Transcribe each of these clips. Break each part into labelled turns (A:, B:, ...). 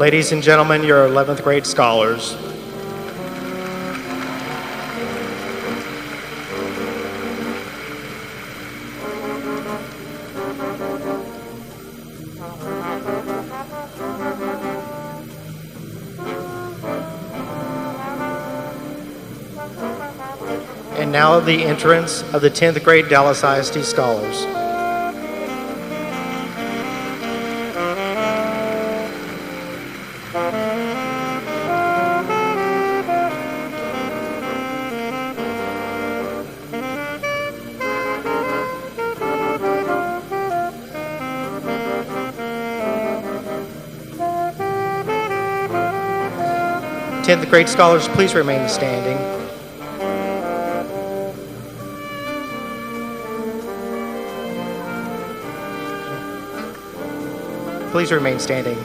A: Ladies and gentlemen, your 11th grade scholars. And now the entrance of the 10th grade Dallas ISD Scholars. Tenth grade scholars, please remain standing. Please remain standing.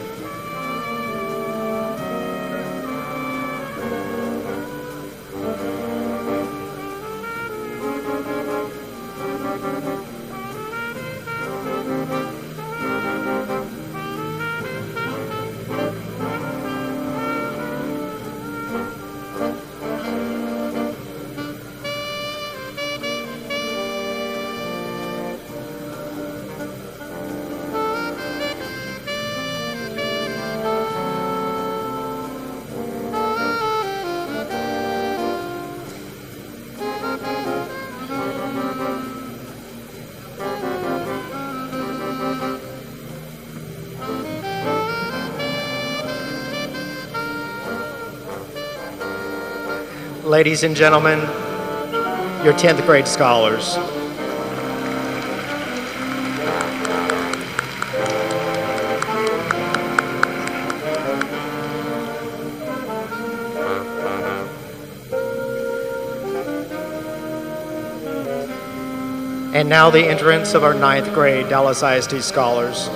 A: Ladies and gentlemen, your 10th grade scholars. And now the entrance of our 9th grade Dallas ISD Scholars.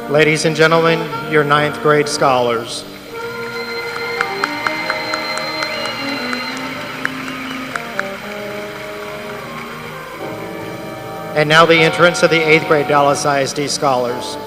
A: Ladies and gentlemen, your 9th grade scholars. And now the entrance of the 8th grade Dallas ISD Scholars.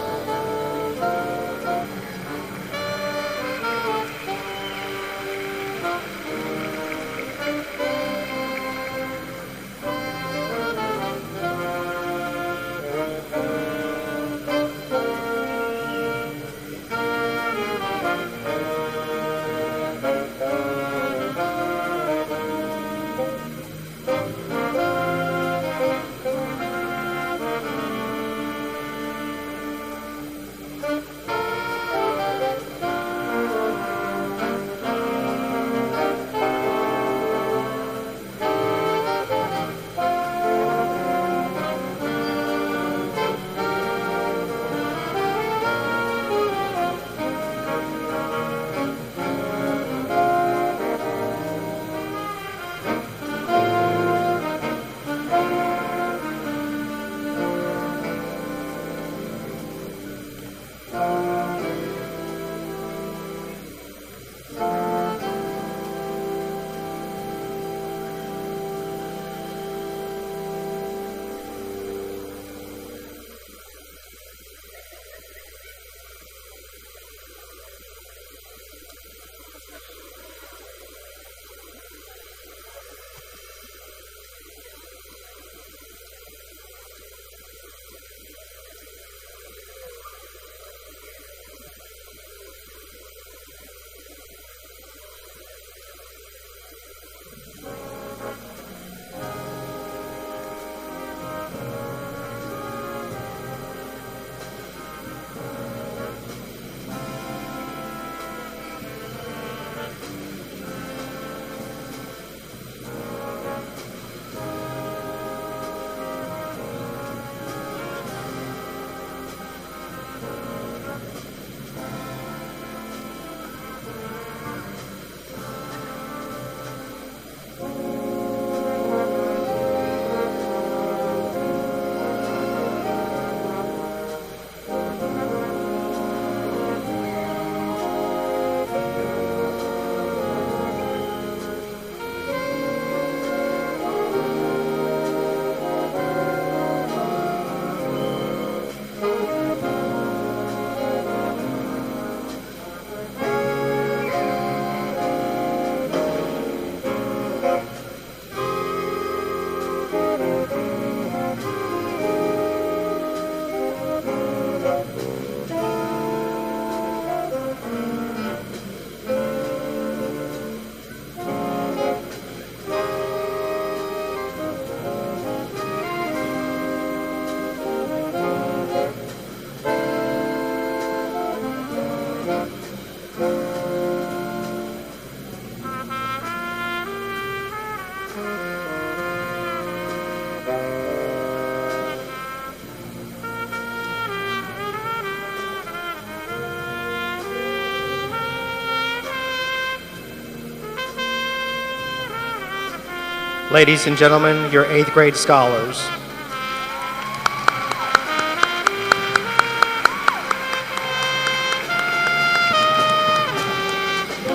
A: Ladies and gentlemen, your 8th grade scholars.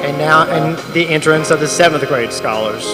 A: And now the entrance of the 7th grade scholars.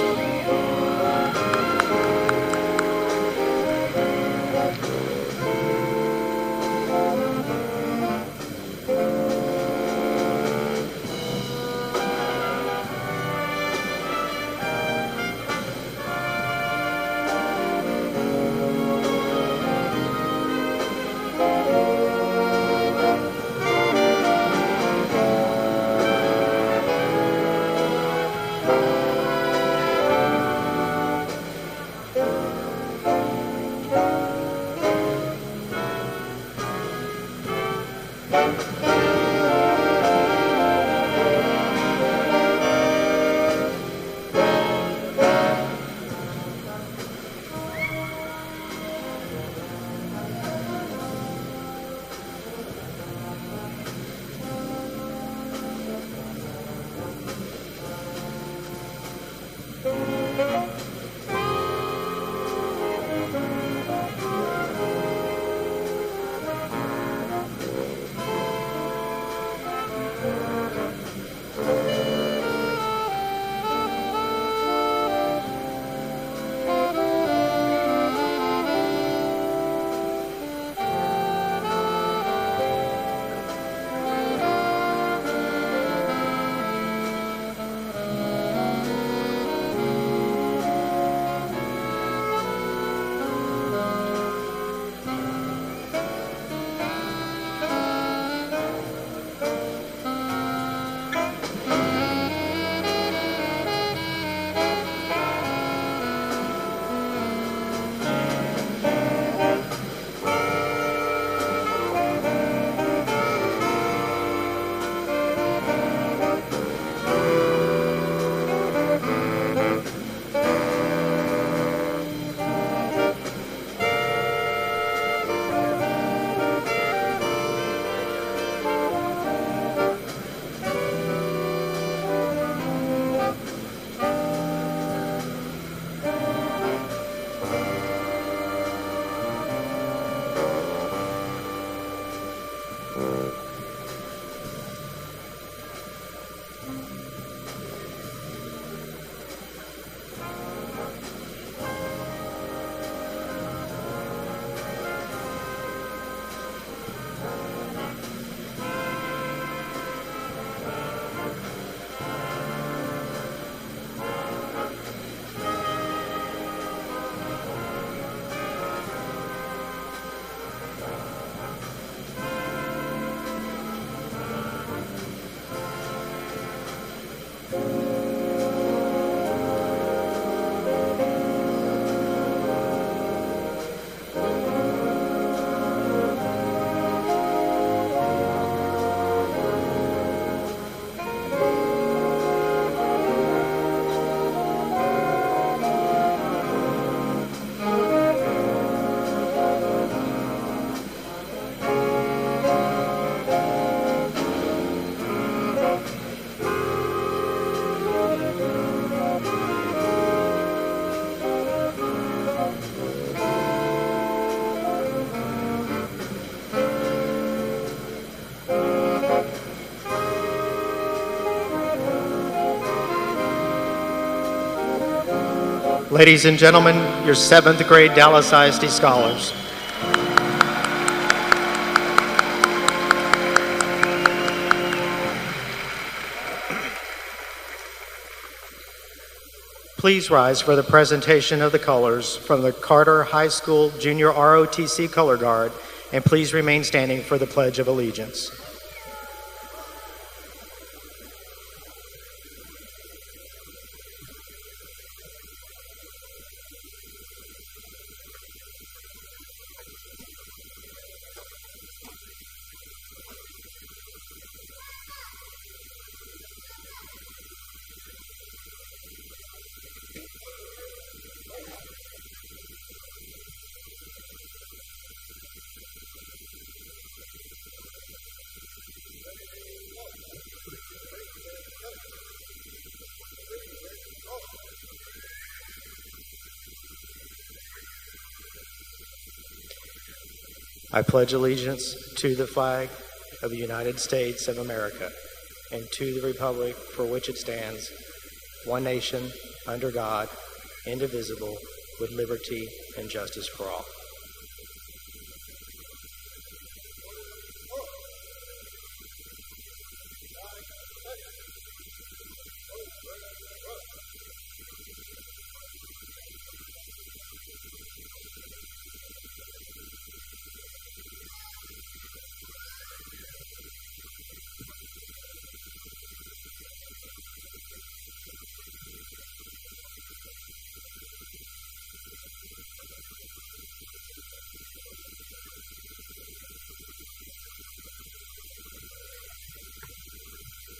A: Ladies and gentlemen, your 7th grade Dallas ISD Scholars. Please rise for the presentation of the colors from the Carter High School Junior ROTC Color Guard, and please remain standing for the Pledge of Allegiance. I pledge allegiance to the flag of the United States of America and to the republic for which it stands, one nation, under God, indivisible, with liberty and justice for all.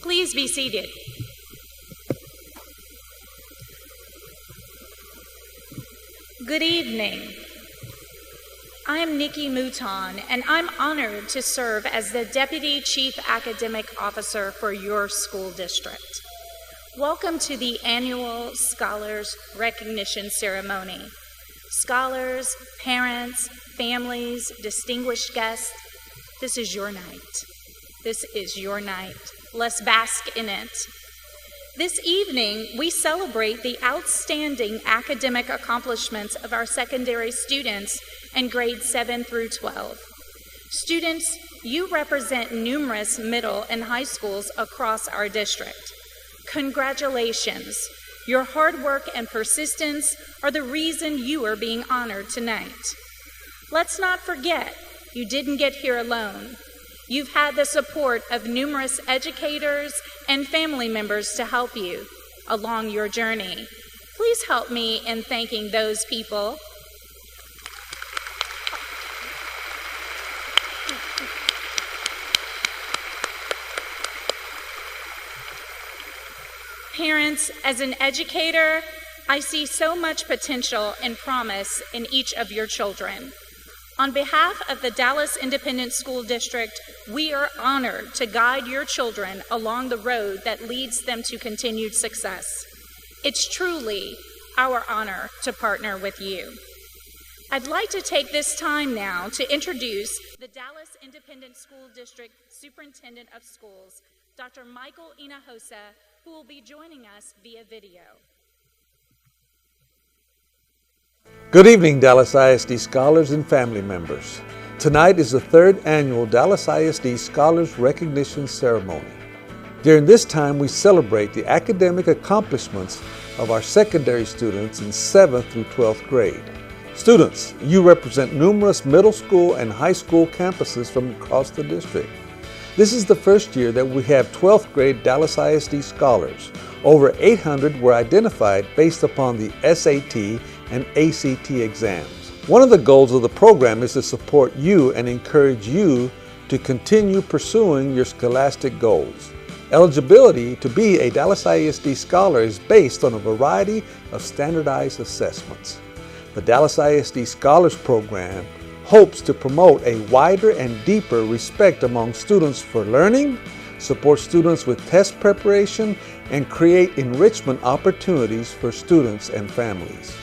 B: Please be seated. Good evening. I'm Nikki Mouton, and I'm honored to serve as the Deputy Chief Academic Officer for your school district. Welcome to the annual Scholars Recognition Ceremony. Scholars, parents, families, distinguished guests, this is your night. This is your night. Let's bask in it. This evening, we celebrate the outstanding academic accomplishments of our secondary students in grades 7 through 12. Students, you represent numerous middle and high schools across our district. Congratulations. Your hard work and persistence are the reason you are being honored tonight. Let's not forget, you didn't get here alone. You've had the support of numerous educators and family members to help you along your journey. Please help me in thanking those people. Parents, as an educator, I see so much potential and promise in each of your children. On behalf of the Dallas Independent School District, we are honored to guide your children along the road that leads them to continued success. It's truly our honor to partner with you. I'd like to take this time now to introduce the Dallas Independent School District Superintendent of Schools, Dr. Michael Hinojosa, who will be joining us via video.
C: Good evening, Dallas ISD Scholars and family members. Tonight is the 3rd annual Dallas ISD Scholars Recognition Ceremony. During this time, we celebrate the academic accomplishments of our secondary students in 7th through 12th grade. Students, you represent numerous middle school and high school campuses from across the district. This is the first year that we have 12th grade Dallas ISD Scholars. Over 800 were identified based upon the SAT and ACT exams. One of the goals of the program is to support you and encourage you to continue pursuing your scholastic goals. Eligibility to be a Dallas ISD Scholar is based on a variety of standardized assessments. The Dallas ISD Scholars Program hopes to promote a wider and deeper respect among students for learning, support students with test preparation, and create enrichment opportunities for students and families.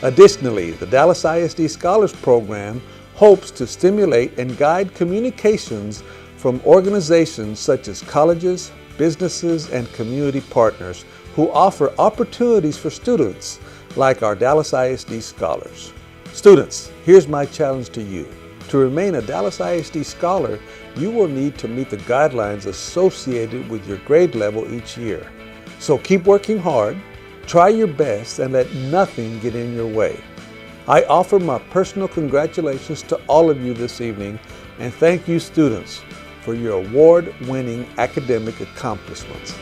C: Additionally, the Dallas ISD Scholars Program hopes to stimulate and guide communications from organizations such as colleges, businesses, and community partners who offer opportunities for students like our Dallas ISD Scholars. Students, here's my challenge to you. To remain a Dallas ISD Scholar, you will need to meet the guidelines associated with your grade level each year. So keep working hard, try your best, and let nothing get in your way. I offer my personal congratulations to all of you this evening, and thank you, students, for your award-winning academic accomplishments.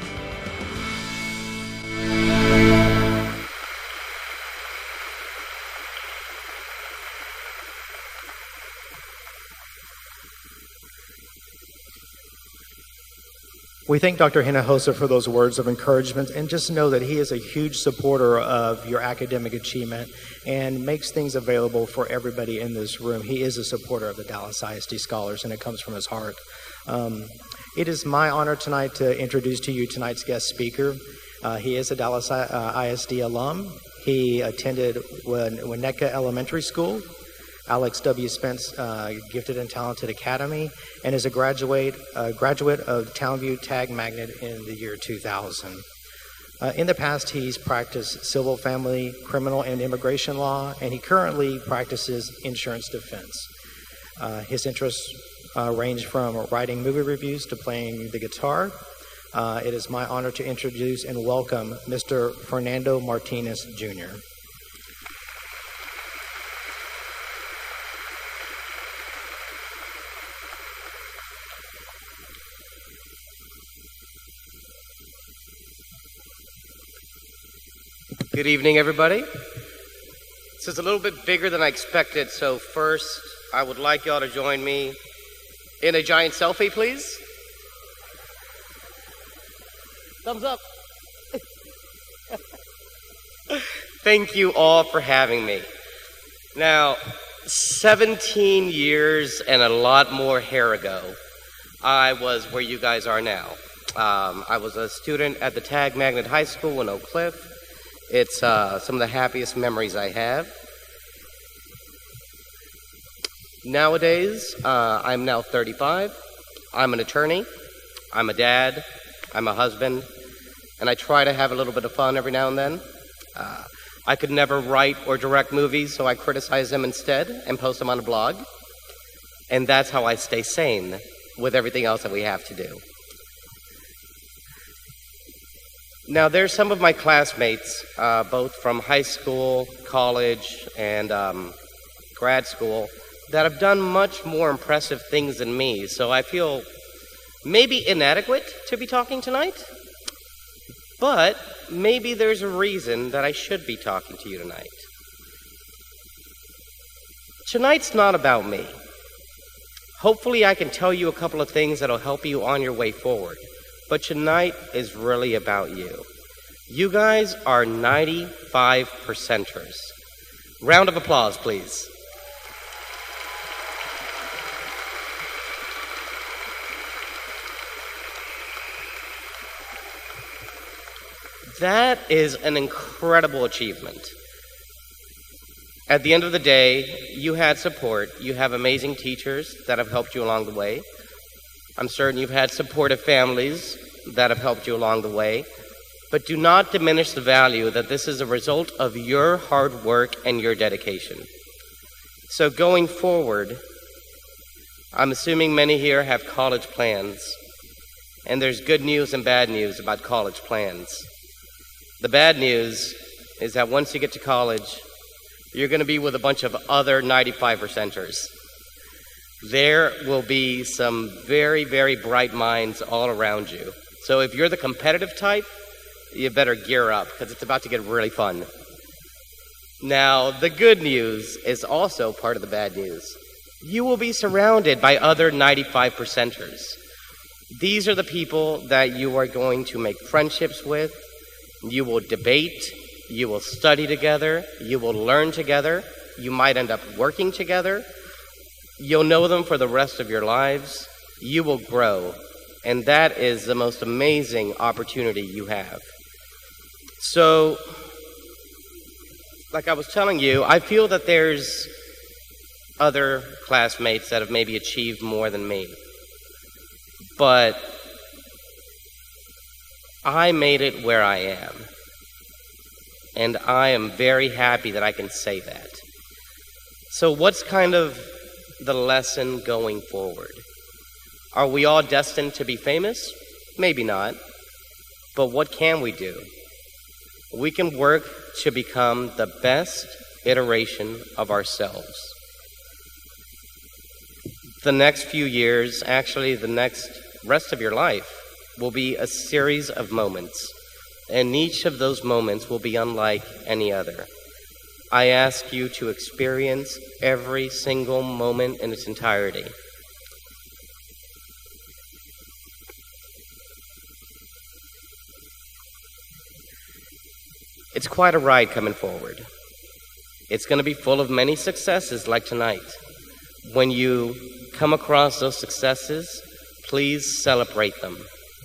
A: We thank Dr. Hinojosa for those words of encouragement, and just know that he is a huge supporter of your academic achievement and makes things available for everybody in this room. He is a supporter of the Dallas ISD Scholars, and it comes from his heart. It is my honor tonight to introduce to you tonight's guest speaker. He is a Dallas ISD alum. He attended Winnetka Elementary School, Alex W. Spence Gifted and Talented Academy, and is a graduate of Townview Tag Magnet in the year 2000. In the past, he's practiced civil, family, criminal, and immigration law, and he currently practices insurance defense. His interests range from writing movie reviews to playing the guitar. It is my honor to introduce and welcome Mr. Fernando Martinez, Jr.
D: Good evening, everybody. This is a little bit bigger than I expected, so first, I would like y'all to join me in a giant selfie, please. Thumbs up. Thank you all for having me. Now, 17 years and a lot more hair ago, I was where you guys are now. I was a student at the Tag Magnet High School in Oak Cliff. It's some of the happiest memories I have. Nowadays, I'm now 35. I'm an attorney. I'm a dad. I'm a husband. And I try to have a little bit of fun every now and then. I could never write or direct movies, so I criticize them instead and post them on a blog. And that's how I stay sane with everything else that we have to do. Now, there's some of my classmates, both from high school, college, and grad school, that have done much more impressive things than me, so I feel maybe inadequate to be talking tonight, but maybe there's a reason that I should be talking to you tonight. Tonight's not about me. Hopefully I can tell you a couple of things that'll help you on your way forward. But tonight is really about you. You guys are 95%ers. Round of applause, please. That is an incredible achievement. At the end of the day, you had support. You have amazing teachers that have helped you along the way. I'm certain you've had supportive families that have helped you along the way, but do not diminish the value that this is a result of your hard work and your dedication. So going forward, I'm assuming many here have college plans, and there's good news and bad news about college plans. The bad news is that once you get to college, you're going to be with a bunch of other 95%ers. There will be some very, very bright minds all around you. So if you're the competitive type, you better gear up because it's about to get really fun. Now, the good news is also part of the bad news. You will be surrounded by other 95%ers. These are the people that you are going to make friendships with. You will debate. You will study together. You will learn together. You might end up working together. You'll know them for the rest of your lives. You will grow. And that is the most amazing opportunity you have. So, like I was telling you, I feel that there's other classmates that have maybe achieved more than me. But I made it where I am. and I am very happy that I can say that. So what's kind of the lesson going forward? Are we all destined to be famous? Maybe not. But what can we do? We can work to become the best iteration of ourselves. The next few years, actually the next rest of your life, will be a series of moments, and each of those moments will be unlike any other. I ask you to experience every single moment in its entirety. It's quite a ride coming forward. It's going to be full of many successes like tonight. When you come across those successes, please celebrate them,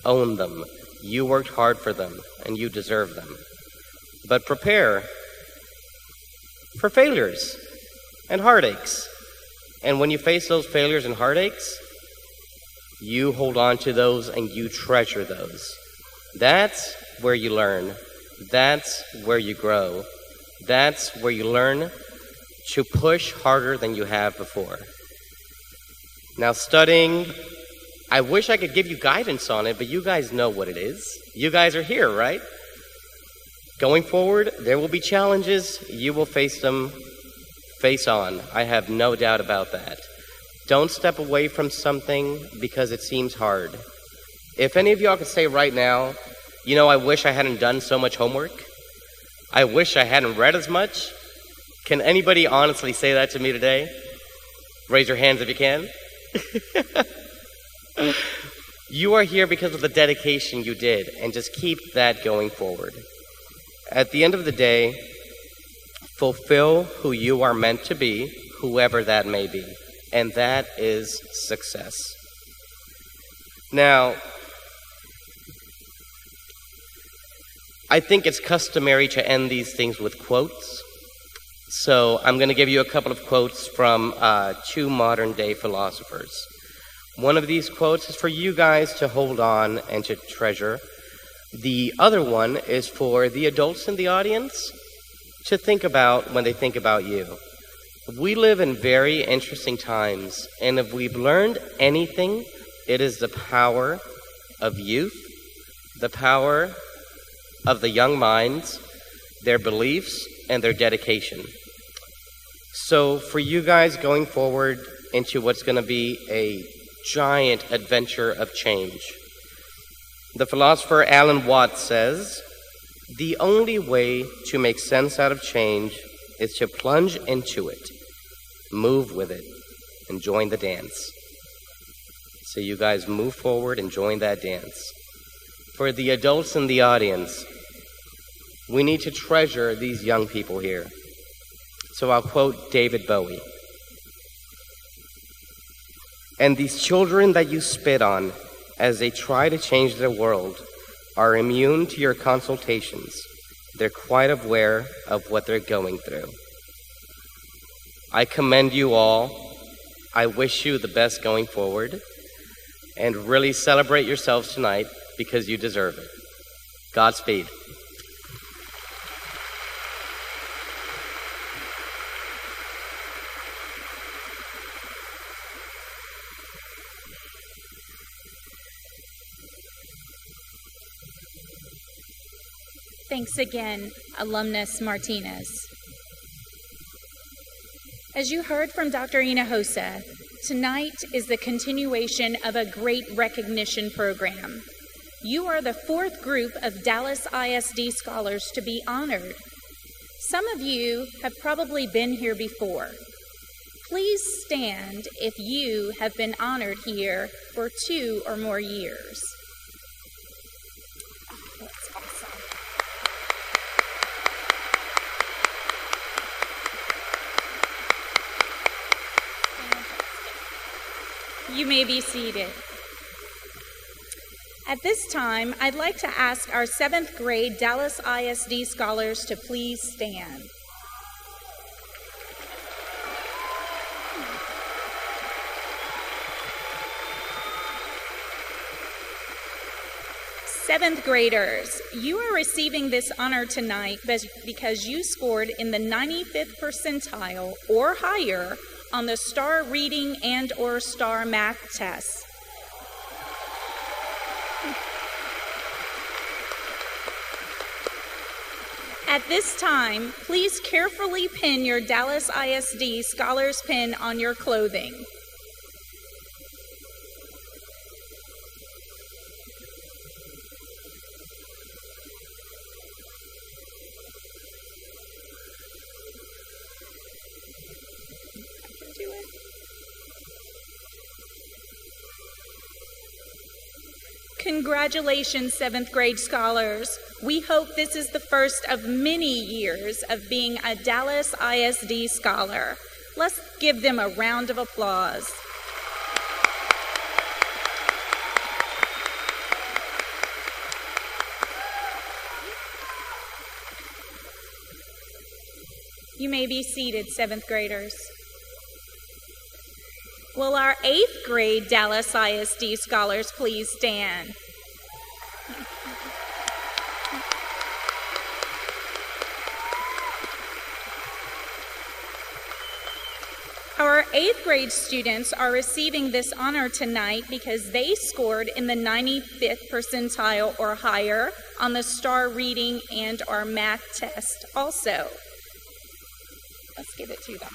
D: own them. You worked hard for them, and you deserve them. But prepare for failures and heartaches. And when you face those failures and heartaches, you hold on to those and you treasure those. That's where you learn. That's where you grow. That's where you learn to push harder than you have before. Now, studying, I wish I could give you guidance on it, but you guys know what it is. You guys are here, right? Going forward, there will be challenges. You will face them face on. I have no doubt about that. Don't step away from something because it seems hard. If any of y'all could say right now, I wish I hadn't done so much homework. I wish I hadn't read as much. Can anybody honestly say that to me today? Raise your hands if you can. You are here because of the dedication you did, and just keep that going forward. At the end of the day, fulfill who you are meant to be, whoever that may be, and that is success. Now, I think it's customary to end these things with quotes. So I'm going to give you a couple of quotes from two modern-day philosophers. One of these quotes is for you guys to hold on and to treasure. The other one is for the adults in the audience to think about when they think about you. We live in very interesting times, and if we've learned anything, it is the power of youth, the power of the young minds, their beliefs, and their dedication. So for you guys going forward into what's going to be a giant adventure of change, the philosopher Alan Watts says, "The only way to make sense out of change is to plunge into it, move with it, and join the dance." So you guys move forward and join that dance. For the adults in the audience, we need to treasure these young people here. So I'll quote David Bowie. "And these children that you spit on as they try to change their world are immune to your consultations. They're quite aware of what they're going through. I commend you all. I wish you the best going forward. And really celebrate yourselves tonight because you deserve it. Godspeed."
B: Thanks again, Alumnus Martinez. As you heard from Dr. Hinojosa, tonight is the continuation of a great recognition program. You are the fourth group of Dallas ISD Scholars to be honored. Some of you have probably been here before. Please stand if you have been honored here for 2 or more years. That's awesome. You may be seated. At this time, I'd like to ask our 7th grade Dallas ISD Scholars to please stand. Seventh graders, you are receiving this honor tonight because you scored in the 95th percentile or higher on the STAR reading and or STAR math tests. At this time, please carefully pin your Dallas ISD Scholars pin on your clothing. Congratulations, seventh grade scholars. We hope this is the first of many years of being a Dallas ISD Scholar. Let's give them a round of applause. You may be seated, seventh graders. Will our eighth grade Dallas ISD Scholars please stand? Our eighth grade students are receiving this honor tonight because they scored in the 95th percentile or higher on the STAR reading and or math test also. Let's give it to them.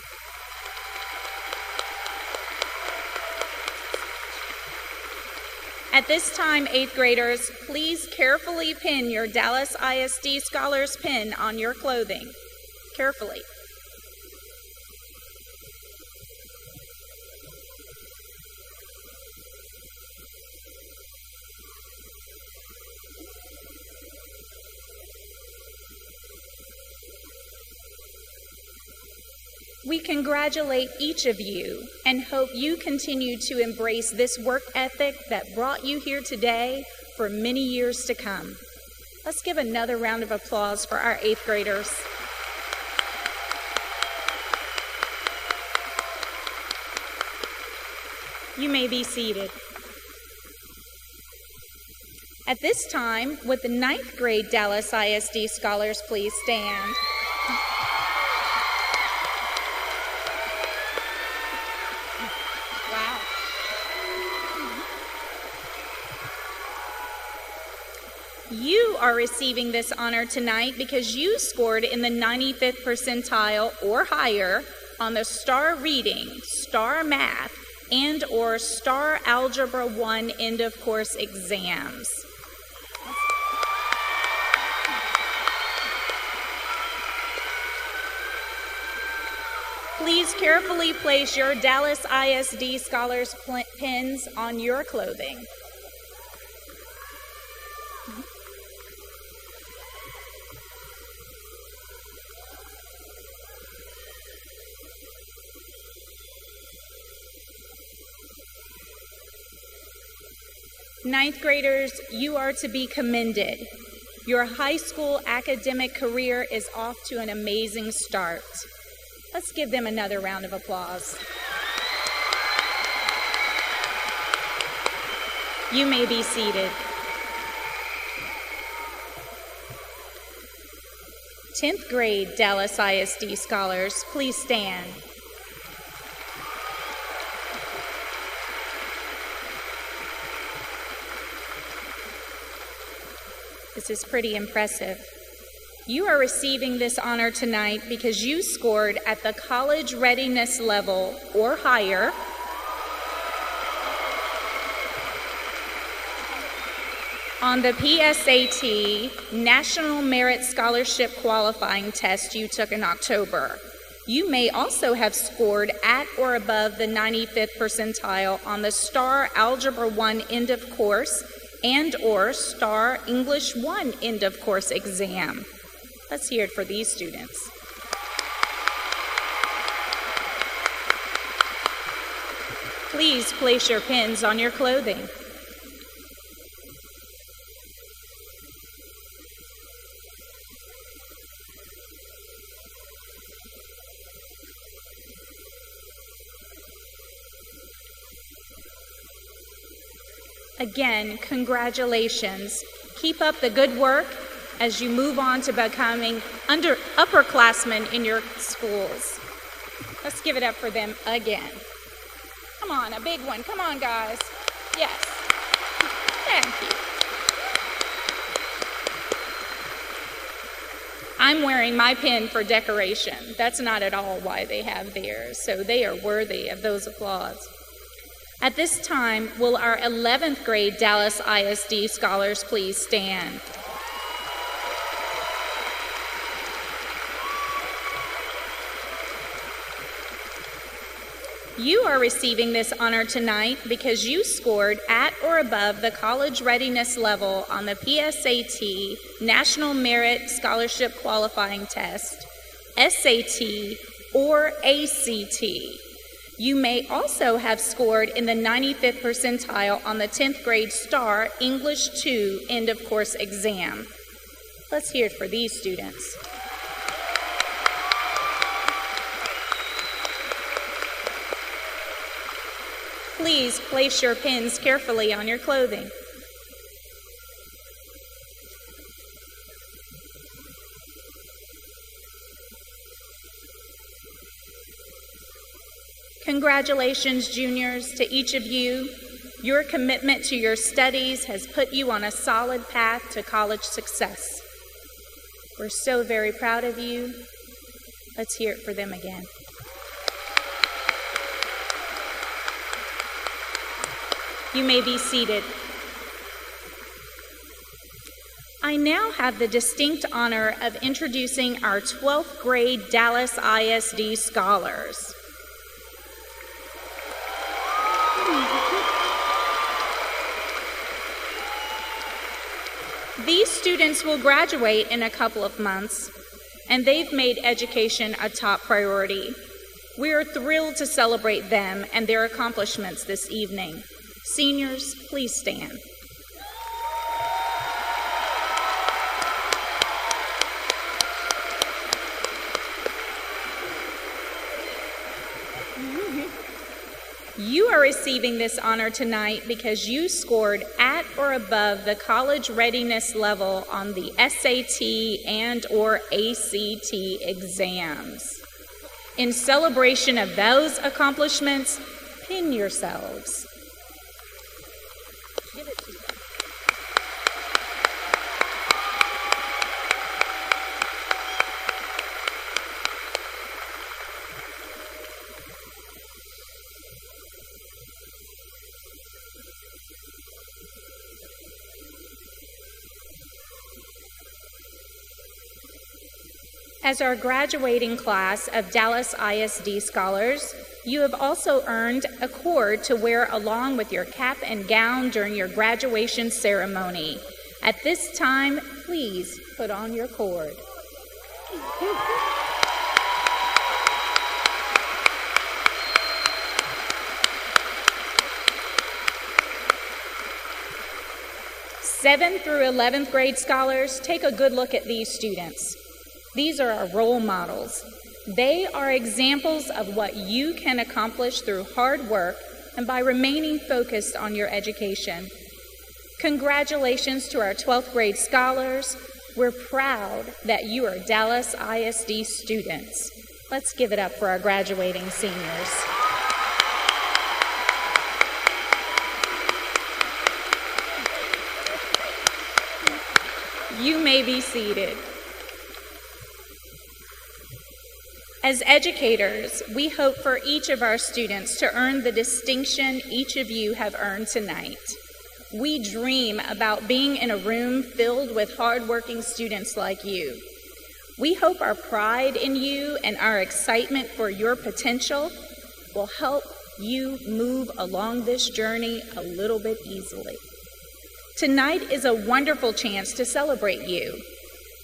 B: At this time, eighth graders, please carefully pin your Dallas ISD Scholars pin on your clothing. Carefully. We congratulate each of you and hope you continue to embrace this work ethic that brought you here today for many years to come. Let's give another round of applause for our eighth graders. You may be seated. At this time, would the ninth grade Dallas ISD Scholars please stand? You are receiving this honor tonight because you scored in the 95th percentile or higher on the STAR reading, STAR math, and or STAR Algebra 1 end of course exams. Please carefully place your Dallas ISD Scholars pins on your clothing. Ninth graders, you are to be commended. Your high school academic career is off to an amazing start. Let's give them another round of applause. You may be seated. 10th grade Dallas ISD Scholars, please stand. This is pretty impressive. You are receiving this honor tonight because you scored at the college readiness level or higher on the PSAT National Merit Scholarship Qualifying Test you took in October. You may also have scored at or above the 95th percentile on the STAR Algebra 1 end of course and or STAR English 1 end of course exam. Let's hear it for these students. Please place your pins on your clothing. Again, congratulations. Keep up the good work as you move on to becoming upperclassmen in your schools. Let's give it up for them again. Come on, a big one. Come on, guys. Yes. Thank you. I'm wearing my pin for decoration. That's not at all why they have theirs, so they are worthy of those applause. At this time, will our 11th grade Dallas ISD Scholars please stand? You are receiving this honor tonight because you scored at or above the college readiness level on the PSAT National Merit Scholarship Qualifying Test, SAT, or ACT. You may also have scored in the 95th percentile on the 10th grade STAR English 2 end of course exam. Let's hear it for these students. Please place your pins carefully on your clothing. Congratulations, juniors, to each of you. Your commitment to your studies has put you on a solid path to college success. We're so very proud of you. Let's hear it for them again. You may be seated. I now have the distinct honor of introducing our 12th grade Dallas ISD Scholars. These students will graduate in a couple of months, and they've made education a top priority. We are thrilled to celebrate them and their accomplishments this evening. Seniors, please stand. You are receiving this honor tonight because you scored at or above the college readiness level on the SAT and or ACT exams. In celebration of those accomplishments, pin yourselves. Give it to them. As our graduating class of Dallas ISD Scholars, you have also earned a cord to wear along with your cap and gown during your graduation ceremony. At this time, please put on your cord. Seventh through 11th grade scholars, take a good look at these students. These are our role models. They are examples of what you can accomplish through hard work and by remaining focused on your education. Congratulations to our 12th grade scholars. We're proud that you are Dallas ISD students. Let's give it up for our graduating seniors. You may be seated. As educators, we hope for each of our students to earn the distinction each of you have earned tonight. We dream about being in a room filled with hardworking students like you. We hope our pride in you and our excitement for your potential will help you move along this journey a little bit easily. Tonight is a wonderful chance to celebrate you.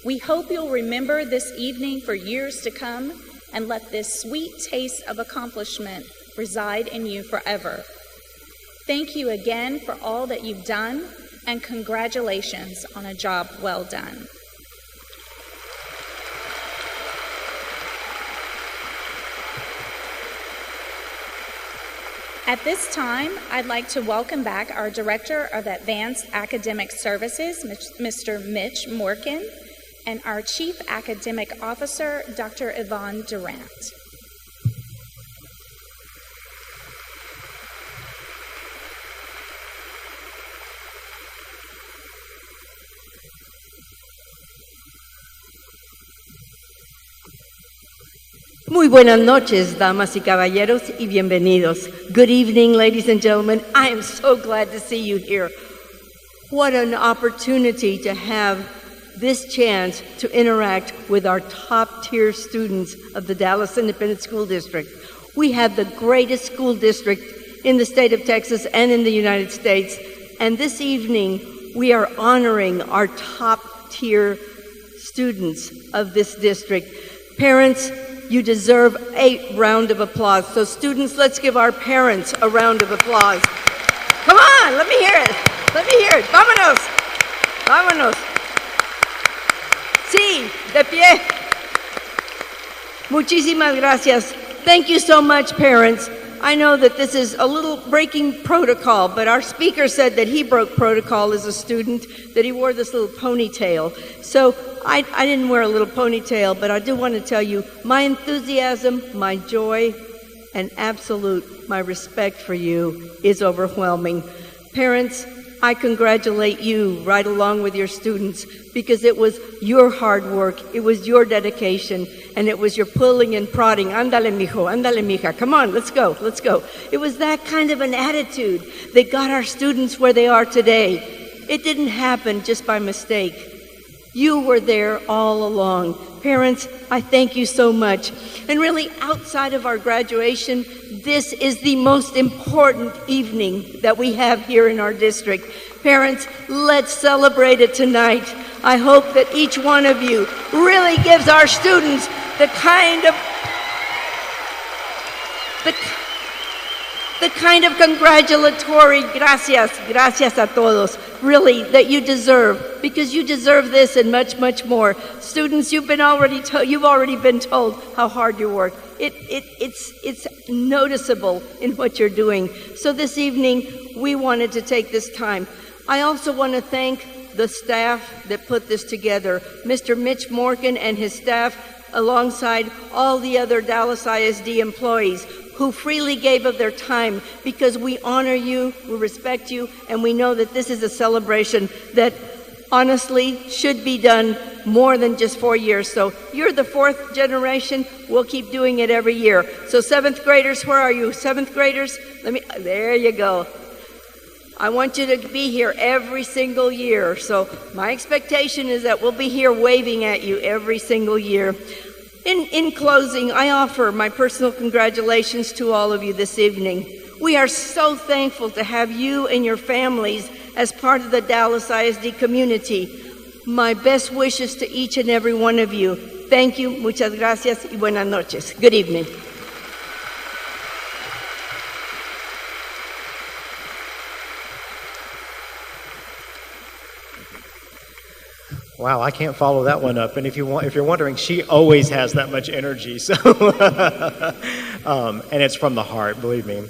B: We hope you'll remember this evening for years to come and let this sweet taste of accomplishment reside in you forever. Thank you again for all that you've done, and congratulations on a job well done. At this time, I'd like to welcome back our Director of Advanced Academic Services, Mr. Mitch Morkin, and our Chief Academic Officer, Dr. Yvonne Durant.
E: Muy buenas noches, damas y caballeros, y bienvenidos. Good evening, ladies and gentlemen. I am so glad to see you here. What an opportunity to have this chance to interact with our top-tier students of the Dallas Independent School District. We have the greatest school district in the state of Texas and in the United States, and this evening we are honoring our top-tier students of this district. Parents, you deserve a round of applause. So students, let's give our parents a round of applause. Come on, let me hear it. Let me hear it. Vámonos. Vámonos. Sí, de pie. Muchísimas gracias. Thank you so much, parents. I know that this is a little breaking protocol, but our speaker said that he broke protocol as a student, that he wore this little ponytail. So I didn't wear a little ponytail, but I do want to tell you my enthusiasm, my joy, and my respect for you is overwhelming. Parents, I congratulate you right along with your students because it was your hard work, it was your dedication, and it was your pulling and prodding. Ándale, mijo, ándale, mija. Come on, let's go, let's go. It was that kind of an attitude that got our students where they are today. It didn't happen just by mistake. You were there all along. Parents, I thank you so much. And really, outside of our graduation, this is the most important evening that we have here in our district. Parents, let's celebrate it tonight. I hope that each one of you really gives our students the kind of congratulatory gracias a todos, really, that you deserve, because you deserve this and much, much more. Students, you've already been told how hard you work. It's noticeable in what you're doing. So this evening, we wanted to take this time. I also want to thank the staff that put this together, Mr. Mitch Morkin and his staff, alongside all the other Dallas ISD employees who freely gave of their time, because we honor you, we respect you, and we know that this is a celebration that honestly should be done more than just 4 years. So you're the 4th generation. We'll keep doing it every year. So 7th graders, where are you? 7th graders? There you go. I want you to be here every single year. So my expectation is that we'll be here waving at you every single year. In closing, I offer my personal congratulations to all of you this evening. We are so thankful to have you and your families as part of the Dallas ISD community. My best wishes to each and every one of you. Thank you, muchas gracias, y buenas noches. Good evening.
A: Wow, I can't follow that one up. And if you're wondering, she always has that much energy. So, and it's from the heart, believe me.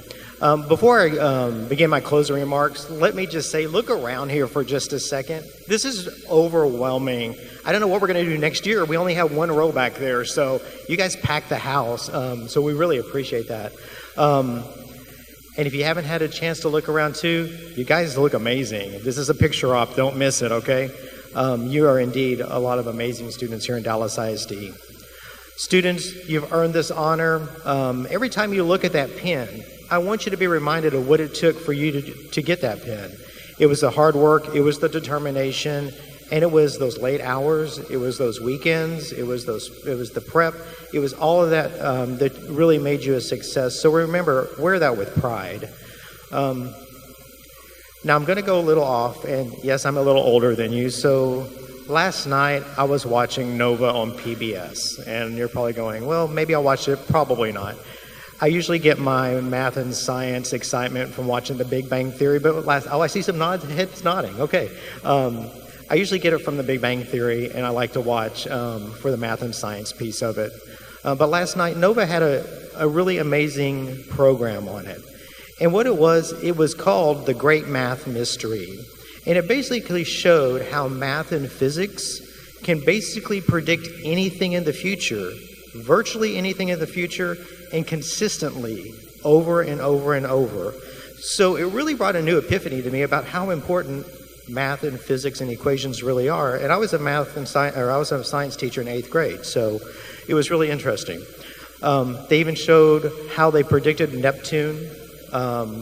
A: Before I begin my closing remarks, let me just say, look around here for just a second. This is overwhelming. I don't know what we're going to do next year. We only have one row back there, so you guys packed the house. So we really appreciate that. And if you haven't had a chance to look around too, you guys look amazing. This is a picture op. Don't miss it, okay? You are indeed a lot of amazing students here in Dallas ISD. Students, you've earned this honor. Every time you look at that pen, I want you to be reminded of what it took for you to get that pen. It was the hard work, it was the determination, and it was those late hours, it was those weekends, it was the prep, it was all of that that really made you a success. So remember, wear that with pride. Now I'm going to go a little off, and yes, I'm a little older than you, so last night I was watching Nova on PBS, and you're probably going, well, maybe I'll watch it, probably not. I usually get my math and science excitement from watching The Big Bang Theory, but I see some heads nodding, okay. I usually get it from The Big Bang Theory, and I like to watch for the math and science piece of it. But last night, Nova had a really amazing program on it. And what it was called The Great Math Mystery. And it basically showed how math and physics can basically predict anything in the future, virtually anything in the future, and consistently over and over and over. So it really brought a new epiphany to me about how important math and physics and equations really are. And I was a science teacher in 8th grade, so it was really interesting. They even showed how they predicted Neptune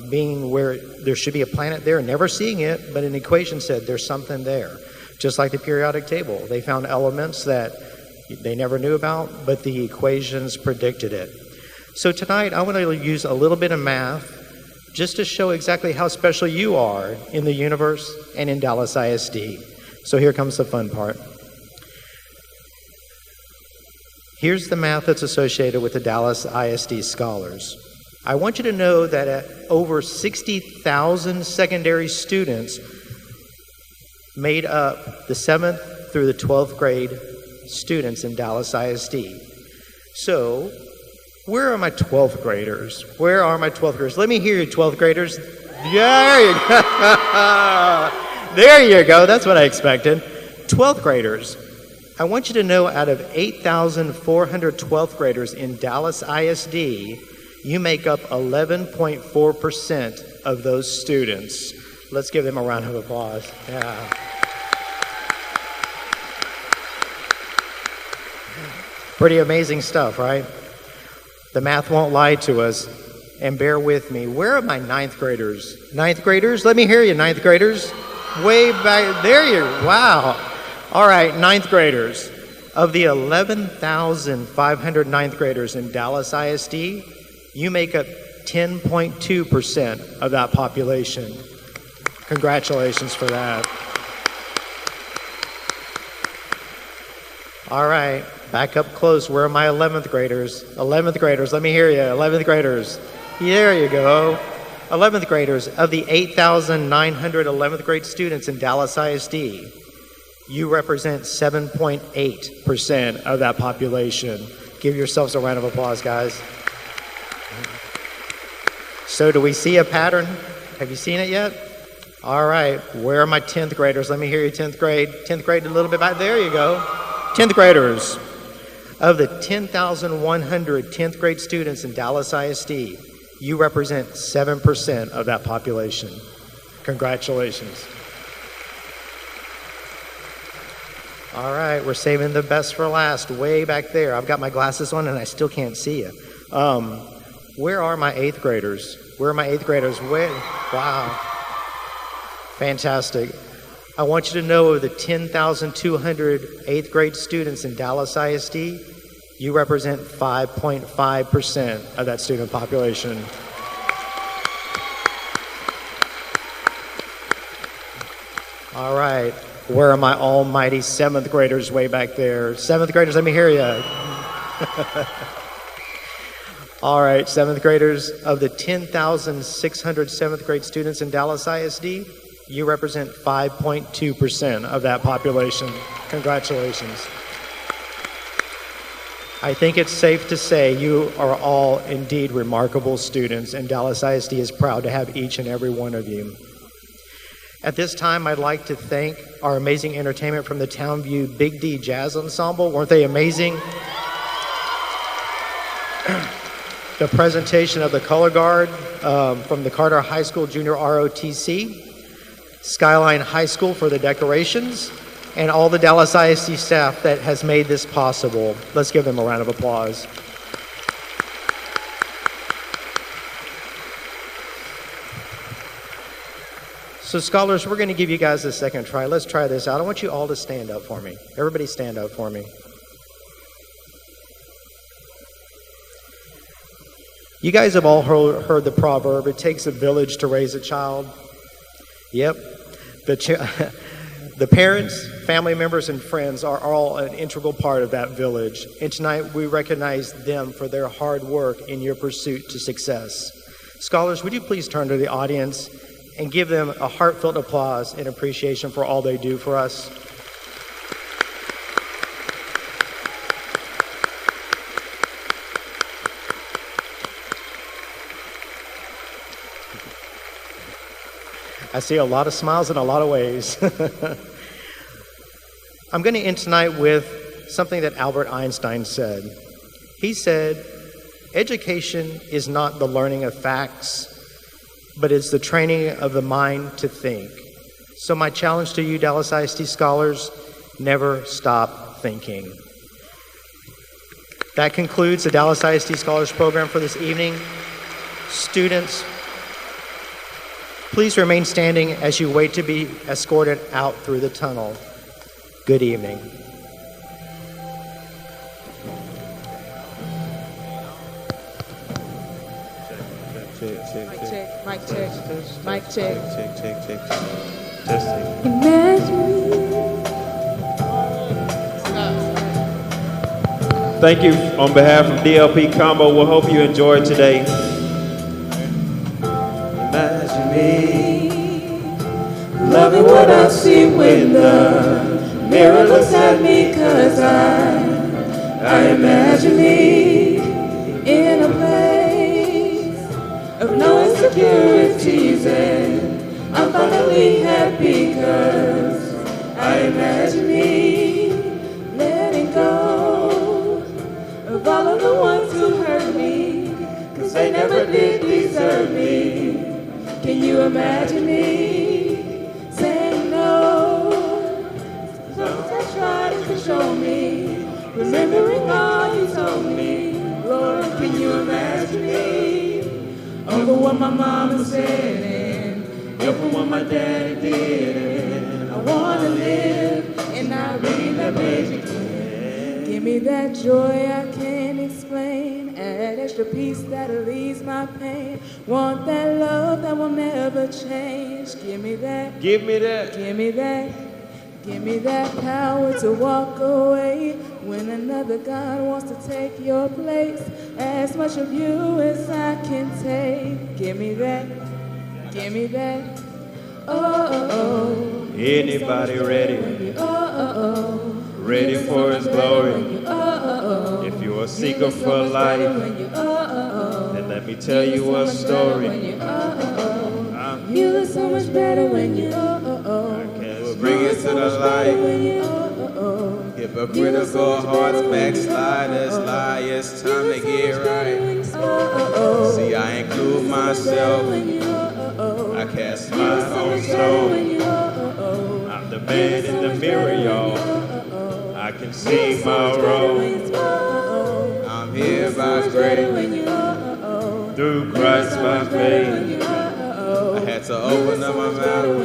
A: being where there should be a planet there, never seeing it, but an equation said there's something there. Just like the periodic table. They found elements that they never knew about, but the equations predicted it. So tonight, I want to use a little bit of math just to show exactly how special you are in the universe and in Dallas ISD. So here comes the fun part. Here's the math that's associated with the Dallas ISD Scholars. I want you to know that over 60,000 secondary students made up the 7th through the 12th grade students in Dallas ISD. So, where are my 12th graders? Where are my 12th graders? Let me hear you, 12th graders. There you go. There you go. That's what I expected. 12th graders. I want you to know out of 8,400 12th graders in Dallas ISD, you make up 11.4% of those students. Let's give them a round of applause. Yeah. Pretty amazing stuff, right? The math won't lie to us. And bear with me. Where are my 9th graders? 9th graders? Let me hear you, 9th graders. Way back. There you are. Wow. All right, 9th graders. Of the 11,500 9th graders in Dallas ISD, you make up 10.2% of that population. Congratulations for that. All right, back up close. Where are my 11th graders? 11th graders, let me hear you. 11th graders. There you go. 11th graders. Of the 8,900 11th grade students in Dallas ISD, you represent 7.8% of that population. Give yourselves a round of applause, guys. So do we see a pattern? Have you seen it yet? All right, where are my 10th graders? Let me hear you, 10th grade. 10th grade, a little bit back. There you go. 10th graders. Of the 10,100 10th grade students in Dallas ISD, you represent 7% of that population. Congratulations. All right, we're saving the best for last, way back there. I've got my glasses on and I still can't see you. Where are my 8th graders? Where are my 8th graders? Where? Wow. Fantastic. I want you to know of the 10,200 8th grade students in Dallas ISD, you represent 5.5% of that student population. All right. Where are my almighty 7th graders way back there? 7th graders, let me hear you. All right, 7th graders, of the 10,600 7th grade students in Dallas ISD, you represent 5.2% of that population. Congratulations. I think it's safe to say you are all indeed remarkable students, and Dallas ISD is proud to have each and every one of you. At this time, I'd like to thank our amazing entertainment from the Townview Big D Jazz Ensemble. Weren't they amazing? The presentation of the Color Guard from the Carter High School Junior ROTC, Skyline High School for the decorations, and all the Dallas ISD staff that has made this possible. Let's give them a round of applause. So scholars, we're going to give you guys a second try. Let's try this out. I want you all to stand up for me. Everybody stand up for me. You guys have all heard the proverb, it takes a village to raise a child. Yep. The parents, family members, and friends are all an integral part of that village. And tonight we recognize them for their hard work in your pursuit to success. Scholars, would you please turn to the audience and give them a heartfelt applause and appreciation for all they do for us. I see a lot of smiles in a lot of ways. I'm going to end tonight with something that Albert Einstein said. He said, education is not the learning of facts, but it's the training of the mind to think. So my challenge to you, Dallas ISD Scholars, never stop thinking. That concludes the Dallas ISD Scholars program for this evening. Students, please remain standing as you wait to be escorted out through the tunnel. Good evening.
F: Mic check.
G: Thank you on behalf of DLP Combo. We hope you enjoyed today. Imagine me loving what I see when the mirror looks at me, 'cause I imagine me in a place of no insecurities, and I'm finally happy 'cause I imagine me letting go of all of the ones who hurt me, 'cause they never did deserve me. Can you imagine me saying no? Sometimes I tried to show me, remembering all you told me. Lord, can you imagine me over what my mama said and over what my daddy did? And I wanna live and not read that page again. Give me that joy I can't explain, that extra peace that relieves my pain. Want that love that will never change. Give me that. Give me that. Give me that. Give me that power to walk away when another God wants to take your place. As much of you as I can take. Give me that. Give me that. Oh. Anybody ready? Oh. Ready for His glory? If you're a seeker for life, then let me tell you a story. You look so much better when you we'll bring it to the light. Hypocritical hearts, backsliders, lie. It's time to get right. See, I include myself. I cast my own soul. I'm the man in the mirror, y'all. I can see my role. I'm here by grace, through Christ by faith. I had to open up my mouth.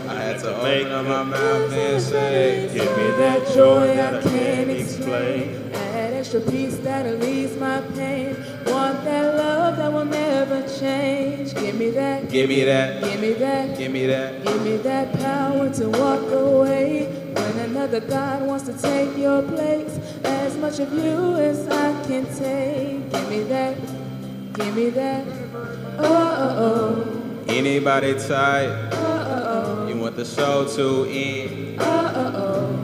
G: I had to open up my mouth and say, give me that joy I can't explain. That extra peace that relieves my pain. Want that love that will never change. Give me that. Give me that. Give me that. Give me that. Give me that power to walk away when another God wants to take your place. As much of you as I can take. Give me that. Give me that. Oh. Anybody tired? You want the show to end?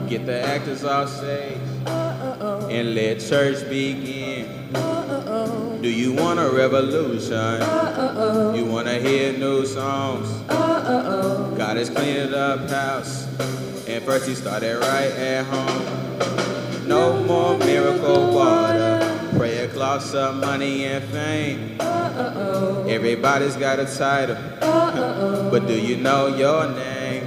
G: Get the actors off stage and let church begin. Do you want a revolution? You want to hear new songs? God is cleaning up house, and first He started right at home. No more miracle water, prayer cloths, some money and fame. Everybody's got a title, but do you know your name?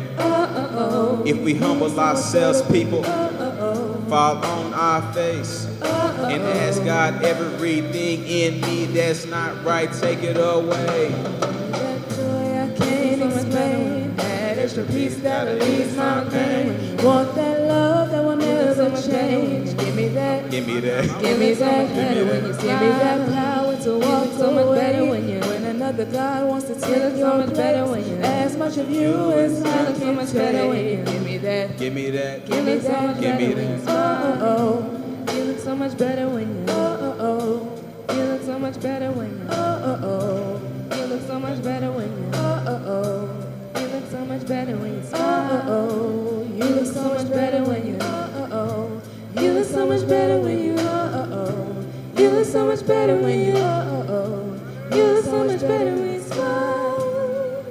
G: If we humble ourselves, people, fall on our face and ask God, everything in me that's not right, take it away. That joy I can't explain, that extra peace that relieves my pain. Want that love that will never change. Give me that. Give me that. Give me that. Give me that power to walk so much better when you. When another God wants to take your place. Better when you. As much of you as I can so much better when you. Give me that. Give me that. Give me that. Give me that. Oh. You look so much better when you. You look so much better when you. You look so much better when you. You look so much better when you smile. You look so much better when you. You look so much better when you. You look so much better when you. You look so much better when you smile.